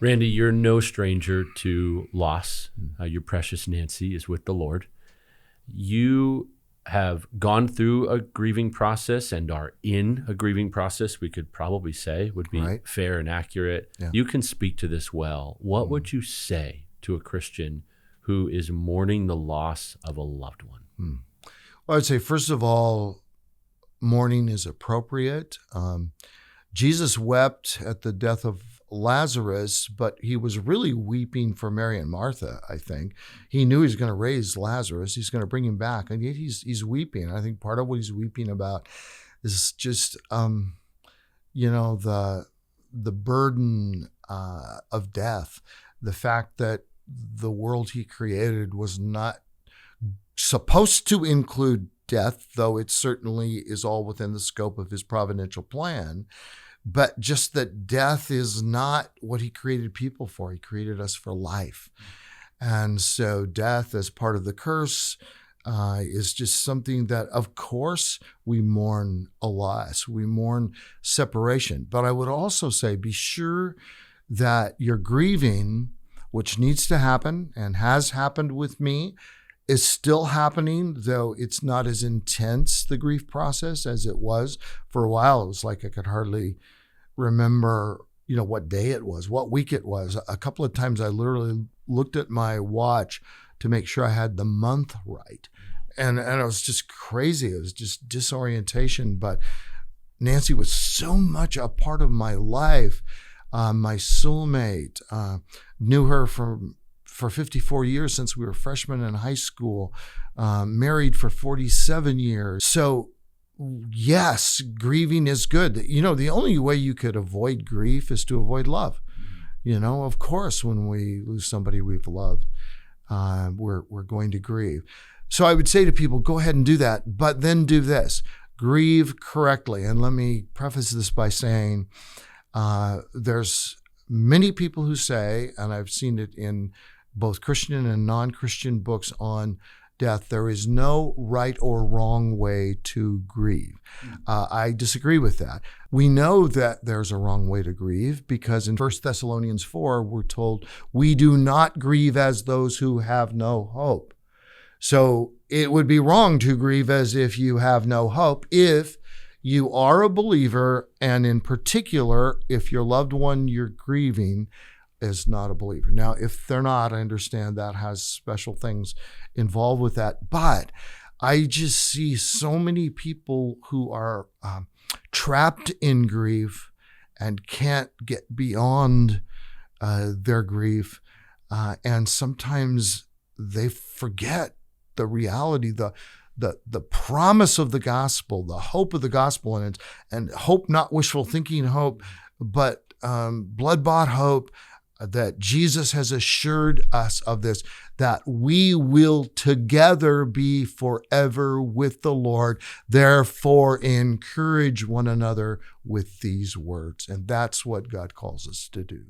Randy, you're no stranger to loss. Your precious Nancy is with the Lord. You have gone through a grieving process and are in a grieving process, we could probably say would be Right. fair and accurate. Yeah. You can speak to this well. What would you say to a Christian who is mourning the loss of a loved one? Well, I'd say, first of all, mourning is appropriate. Jesus wept at the death of Lazarus, but he was really weeping for Mary and Martha, I think. He knew he was going to raise Lazarus. He's going to bring him back. And yet he's weeping. I think part of what he's weeping about is just, the burden of death, the fact that the world he created was not supposed to include death, though it certainly is all within the scope of his providential plan. But just that death is not what he created people for. He created us for life. And so death as part of the curse is just something that, of course, we mourn a loss. We mourn separation. But I would also say, be sure that your grieving, which needs to happen and has happened with me, is still happening, though it's not as intense, the grief process, as it was. For a while, it was like I could hardly remember, what day it was, what week it was. A couple of times I literally looked at my watch to make sure I had the month right. And it was just crazy. It was just disorientation. But Nancy was so much a part of my life. My soulmate, knew her for 54 years since we were freshmen in high school, married for 47 years. So yes, grieving is good. The only way you could avoid grief is to avoid love. Of course, when we lose somebody we've loved, we're going to grieve. So I would say to people, go ahead and do that, but then do this. Grieve correctly. And let me preface this by saying there's many people who say, and I've seen it in both Christian and non-Christian books on death, there is no right or wrong way to grieve. I disagree with that. We know that there's a wrong way to grieve because in 1 Thessalonians 4, we're told, we do not grieve as those who have no hope. So it would be wrong to grieve as if you have no hope if you are a believer, and in particular, if your loved one you're grieving is not a believer. Now, if they're not, I understand that has special things involved with that. But I just see so many people who are trapped in grief and can't get beyond their grief. And sometimes they forget the reality, the promise of the gospel, the hope of the gospel, and hope, not wishful thinking hope, but blood-bought hope, that Jesus has assured us of this, that we will together be forever with the Lord. Therefore, encourage one another with these words. And that's what God calls us to do.